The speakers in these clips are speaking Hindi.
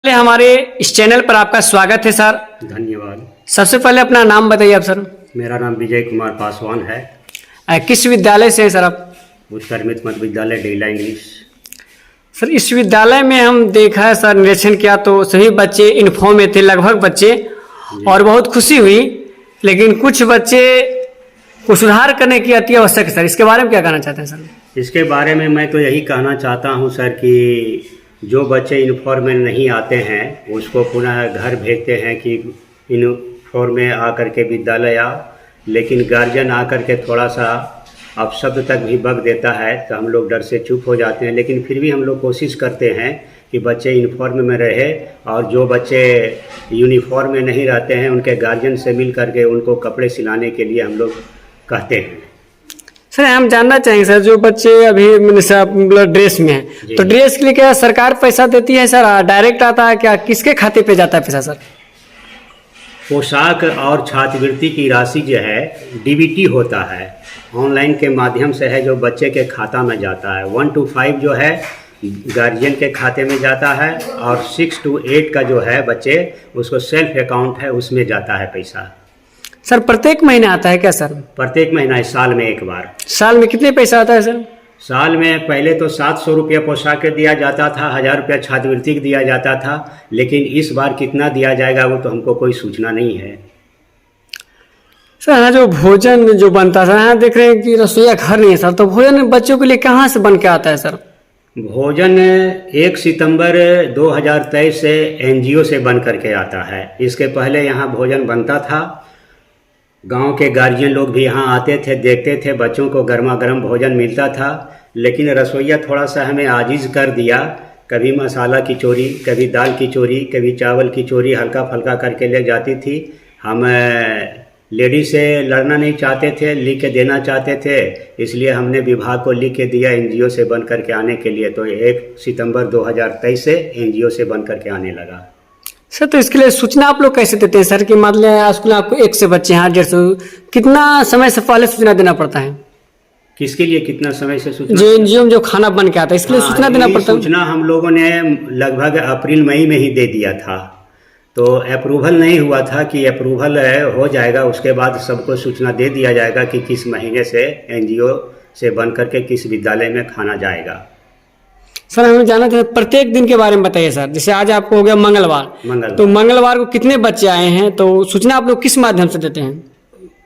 हमारे इस चैनल पर आपका स्वागत है सर। धन्यवाद। सबसे पहले अपना नाम बताइए आप सर। मेरा नाम विजय कुमार पासवान है। किस विद्यालय से हैं सर आप? उत्तर मध्य विद्यालय डेला इंग्लिश। सर इस विद्यालय में हम देखा है सर, निरीक्षण किया तो सभी बच्चे यूनिफॉर्म में थे, लगभग बच्चे, और बहुत खुशी हुई। लेकिन कुछ बच्चे को सुधार करने की अति आवश्यक है सर, इसके बारे में क्या कहना चाहते हैं सर? इसके बारे में मैं तो यही कहना चाहता हूं सर कि जो बच्चे यूनिफॉर्म में नहीं आते हैं उसको पुनः घर भेजते हैं कि यूनिफॉर्म में आकर के विद्यालय आओ, लेकिन गार्जियन आकर के थोड़ा सा अपशब्द तक भी बक देता है तो हम लोग डर से चुप हो जाते हैं। लेकिन फिर भी हम लोग कोशिश करते हैं कि बच्चे यूनिफॉर्म में रहे, और जो बच्चे यूनिफॉर्म में नहीं रहते हैं उनके गार्जियन से मिल करके उनको कपड़े सिलाने के लिए हम लोग कहते हैं। सर हम जानना चाहेंगे सर, जो बच्चे अभी मतलब ड्रेस में हैं तो ड्रेस के लिए क्या सरकार पैसा देती है सर? डायरेक्ट आता है क्या, किसके खाते पे जाता है पैसा सर? पोशाक और छात्रवृत्ति की राशि जो है डीबीटी होता है, ऑनलाइन के माध्यम से है, जो बच्चे के खाता में जाता है। 1 to 5 जो है गार्जियन के खाते में जाता है, और 6 to 8 का जो है बच्चे उसको सेल्फ अकाउंट है उसमें जाता है पैसा। सर प्रत्येक महीने आता है क्या सर? प्रत्येक महीना, साल में एक बार। साल में कितने पैसा आता है सर? साल में पहले तो 700 रुपया पोशाक के दिया जाता था, 1000 रुपया छात्रवृत्ति दिया जाता था, लेकिन इस बार कितना दिया जाएगा वो तो हमको कोई सूचना नहीं है। सर यहाँ जो भोजन जो बनता है, यहाँ देख रहे हैं कि रसोईया घर नहीं है सर, तो भोजन बच्चों के लिए कहाँ से बन के आता है सर? भोजन 1 सितंबर 2023 से एनजीओ से बन करके आता है। इसके पहले यहाँ भोजन बनता था, गांव के गार्जियन लोग भी यहाँ आते थे, देखते थे, बच्चों को गर्मा गर्म भोजन मिलता था। लेकिन रसोईया थोड़ा सा हमें आजिज़ कर दिया, कभी मसाला की चोरी, कभी दाल की चोरी, कभी चावल की चोरी हल्का फल्का करके ले जाती थी। हम लेडीज से लड़ना नहीं चाहते थे, लिख के देना चाहते थे, इसलिए हमने विभाग को लिख के दिया एनजीओ से बन करके आने के लिए। तो 1 सितंबर 2023 से एनजीओ से बन करके आने लगा। सर तो इसके लिए सूचना आप लोग कैसे देते हैं सर कि मान लिया स्कूल आपको 1 से बच्चे हैं, 150, कितना समय से पहले सूचना देना पड़ता है? किसके लिए कितना समय से सूचना? जो एनजीओ में जो खाना बन के आता है इसके लिए सूचना देना पड़ता है? सूचना हम लोगों ने लगभग अप्रैल मई में ही दे दिया था, तो अप्रूवल नहीं हुआ था कि अप्रूवल हो जाएगा, उसके बाद सबको सूचना दे दिया जाएगा कि किस महीने से एनजीओ से बन करके किस विद्यालय में खाना जाएगा। सर हमें जानना चाहिए प्रत्येक दिन के बारे में बताइए सर। जैसे आज आपको हो गया मंगलवार, तो मंगलवार को कितने बच्चे आए हैं, तो सूचना आप लोग किस माध्यम से देते हैं?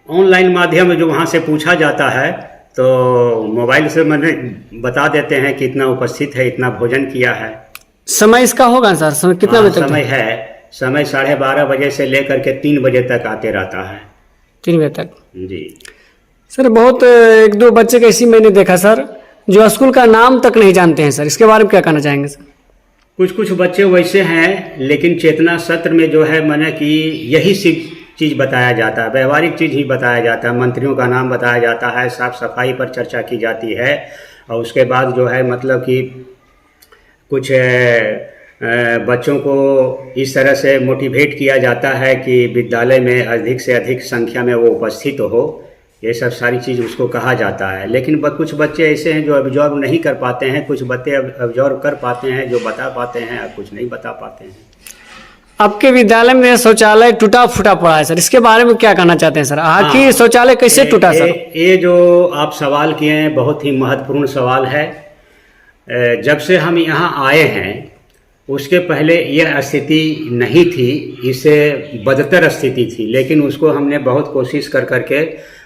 ऑनलाइन माध्यम जो वहाँ से पूछा जाता है तो मोबाइल से मैंने बता देते हैं कि इतना उपस्थित है, इतना भोजन किया है। समय इसका होगा सर, समय कितना बजे तक? समय है, समय 12:30 बजे से लेकर के 3 बजे तक आते रहता है। 3 बजे तक जी सर। बहुत 1-2 बच्चे कैसी मैंने देखा सर जो स्कूल का नाम तक नहीं जानते हैं सर, इसके बारे में क्या कहना चाहेंगे सर? कुछ बच्चे वैसे हैं, लेकिन चेतना सत्र में जो है मैंने कि यही चीज़ बताया जाता है, व्यवहारिक चीज़ ही बताया जाता है। मंत्रियों का नाम बताया जाता है, साफ सफाई पर चर्चा की जाती है, और उसके बाद जो है मतलब कि कुछ बच्चों को इस तरह से मोटिवेट किया जाता है कि विद्यालय में अधिक से अधिक संख्या में वो उपस्थित हो, ये सब सारी चीज़ उसको कहा जाता है। लेकिन कुछ बच्चे ऐसे हैं जो ऑब्जर्व नहीं कर पाते हैं, कुछ बच्चे ऑब्जर्व कर पाते हैं, जो बता पाते हैं, और कुछ नहीं बता पाते हैं। आपके विद्यालय में शौचालय टूटा फूटा पड़ा है सर, इसके बारे में क्या कहना चाहते हैं सर? आखिर शौचालय कैसे टूटा सर? ये जो आप सवाल किए हैं बहुत ही महत्वपूर्ण सवाल है। जब से हम यहाँ आए हैं उसके पहले यह स्थिति नहीं थी, इससे बदतर स्थिति थी, लेकिन उसको हमने बहुत कोशिश कर करके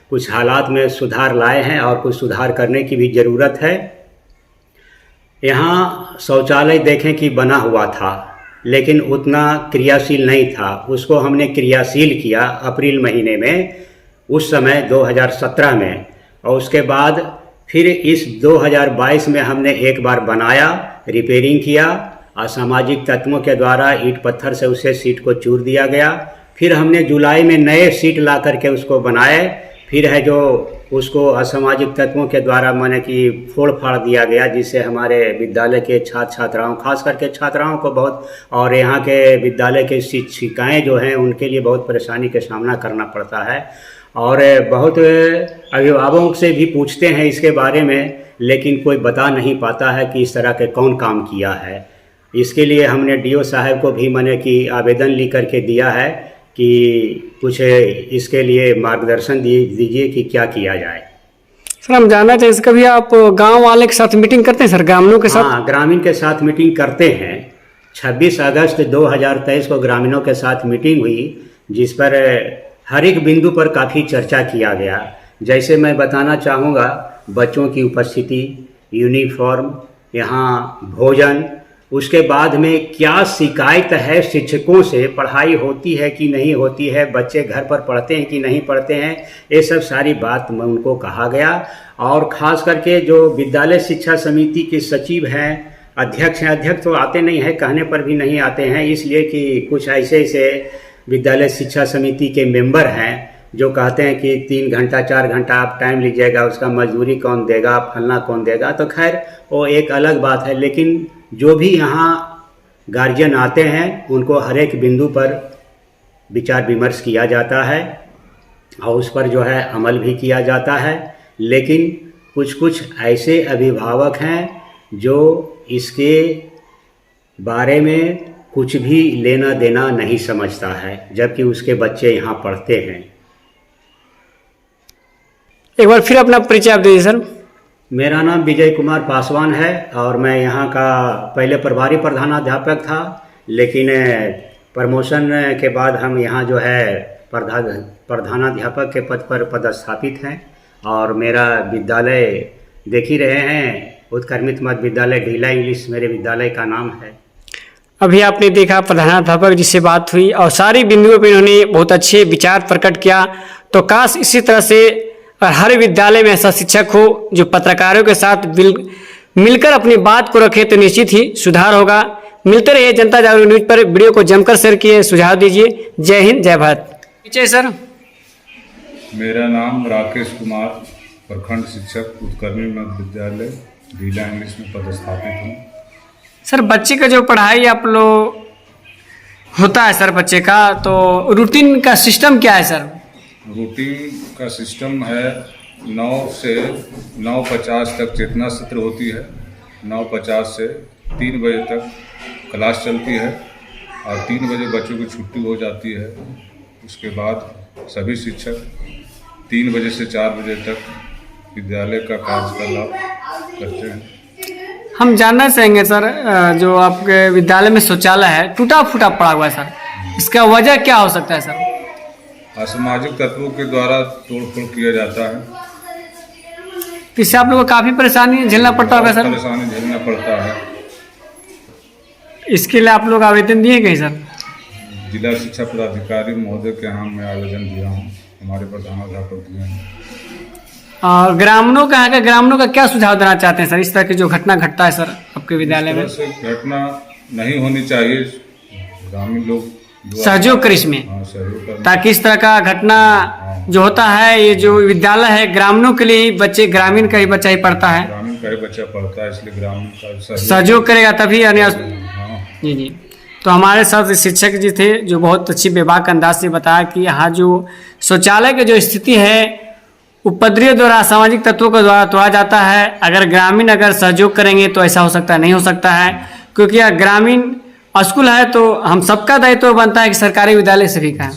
कुछ हालात में सुधार लाए हैं, और कुछ सुधार करने की भी ज़रूरत है। यहाँ शौचालय देखें कि बना हुआ था, लेकिन उतना क्रियाशील नहीं था, उसको हमने क्रियाशील किया अप्रैल महीने में, उस समय 2017 में, और उसके बाद फिर इस 2022 में हमने एक बार बनाया, रिपेयरिंग किया, असामाजिक तत्वों के द्वारा ईंट पत्थर से उसे सीट को चूर दिया गया। फिर हमने जुलाई में नए सीट ला करके उसको बनाए, फिर है जो उसको असामाजिक तत्वों के द्वारा माने कि फोड़ फाड़ दिया गया, जिससे हमारे विद्यालय के छात्र छात्राओं, खास करके छात्राओं को बहुत, और यहाँ के विद्यालय के शिक्षिकाएँ जो हैं उनके लिए बहुत परेशानी का सामना करना पड़ता है। और बहुत अभिभावकों से भी पूछते हैं इसके बारे में, लेकिन कोई बता नहीं पाता है कि इस तरह के कौन काम किया है। इसके लिए हमने डीओ साहब को भी मैंने कि आवेदन लिख करके दिया है कि कुछ इसके लिए मार्गदर्शन दीजिए कि क्या किया जाए। सर हम जानना चाहिए, कभी आप गांव वाले के साथ मीटिंग करते हैं सर, ग्रामीणों के साथ? हाँ, ग्रामीण के साथ मीटिंग करते हैं। 26 अगस्त 2023 को ग्रामीणों के साथ मीटिंग हुई, जिस पर हर एक बिंदु पर काफ़ी चर्चा किया गया। जैसे मैं बताना चाहूँगा, बच्चों की उपस्थिति, यूनिफॉर्म, यहाँ भोजन, उसके बाद में क्या शिकायत है शिक्षकों से, पढ़ाई होती है कि नहीं होती है, बच्चे घर पर पढ़ते हैं कि नहीं पढ़ते हैं, ये सब सारी बात में उनको कहा गया। और ख़ास करके जो विद्यालय शिक्षा समिति के सचिव हैं, अध्यक्ष हैं, अध्यक्ष तो आते नहीं हैं, कहने पर भी नहीं आते हैं, इसलिए कि कुछ ऐसे ऐसे विद्यालय शिक्षा समिति के मेंबर हैं जो कहते हैं कि 3 घंटा 4 घंटा आप टाइम लीजिएगा, उसका मजदूरी कौन देगा, फलना कौन देगा। तो खैर वो एक अलग बात है, लेकिन जो भी यहाँ गार्जियन आते हैं उनको हर एक बिंदु पर विचार विमर्श किया जाता है और उस पर जो है अमल भी किया जाता है। लेकिन कुछ कुछ ऐसे अभिभावक हैं जो इसके बारे में कुछ भी लेना देना नहीं समझता है, जबकि उसके बच्चे यहाँ पढ़ते हैं। एक बार फिर अपना परिचय आप दीजिए सर। मेरा नाम विजय कुमार पासवान है और मैं यहाँ का पहले प्रभारी प्रधानाध्यापक था, लेकिन प्रमोशन के बाद हम यहाँ जो है प्रधानाध्यापक के पद पर पदस्थापित हैं। और मेरा विद्यालय देख ही रहे हैं, उत्क्रमित मध्य विद्यालय ढीला इंग्लिश मेरे विद्यालय का नाम है। अभी आपने देखा प्रधानाध्यापक जिससे बात हुई और सारी बिंदुओं पर इन्होंने बहुत अच्छे विचार प्रकट किया। तो काश इसी तरह से हर विद्यालय में ऐसा शिक्षक हो जो पत्रकारों के साथ मिलकर अपनी बात को रखे, तो निश्चित ही सुधार होगा। मिलते रहिए जनता जागरूक न्यूज पर, वीडियो को जमकर शेयर किए, सुझाव दीजिए। जय हिंद, जय भारत। पीछे सर। मेरा नाम राकेश कुमार, प्रखंड शिक्षक, उत्क्रमित मध्य विद्यालय ढीला इंग्लिश में पदस्थापित हूँ। सर बच्चे का जो पढ़ाई आप लोग होता है सर बच्चे का, तो रूटीन का सिस्टम क्या है सर? रूटीन का सिस्टम है 9 से 9:50 तक चेतना सत्र होती है। 9:50 से 3 बजे तक क्लास चलती है और 3 बजे बच्चों की छुट्टी हो जाती है। उसके बाद सभी शिक्षक 3 बजे से 4 बजे तक विद्यालय का कार्यकलाप करते हैं। हम जानना चाहेंगे सर, जो आपके विद्यालय में शौचालय है टूटा फूटा पड़ा हुआ है सर, इसका वजह क्या हो सकता है सर? असामाजिक तत्वों के द्वारा तोड़फोड़ किया जाता है। इससे आप लोगों को काफ़ी परेशानी झेलना पड़ता होगा सर? परेशानी झेलना पड़ता है। इसके लिए आप लोग आवेदन दिए गए सर? जिला शिक्षा पदाधिकारी महोदय के यहाँ मैं आवेदन दिया हूँ, हमारे प्रधानाध्यापक दिए हैं। और ग्रामीणों का क्या सुझाव देना चाहते हैं सर, इस तरह की जो घटना घटता है सर आपके विद्यालय में? घटना नहीं होनी चाहिए, ग्रामीण लोग सहयोग कर इसमें, ताकि इस तरह का घटना जो होता है, ये जो विद्यालय है ग्रामीणों के लिए ही, बच्चे ग्रामीण का ही बच्चा ही पढ़ता है, ग्रामीण का ही बच्चा पढ़ता है, इसलिए ग्रामीण का सहयोग करेगा तभी। जी जी। तो हमारे साथ शिक्षक जी थे जो बहुत अच्छी बेबाक अंदाज से बताया कि यहाँ जो शौचालय की जो स्थिति है उपद्रवियों द्वारा, असामाजिक तत्वों के द्वारा तोड़ा जाता है। अगर ग्रामीण अगर सहयोग करेंगे तो ऐसा हो सकता है, नहीं हो सकता है, क्योंकि यह ग्रामीण स्कूल है तो हम सबका दायित्व बनता है कि सरकारी विद्यालय सभी का है।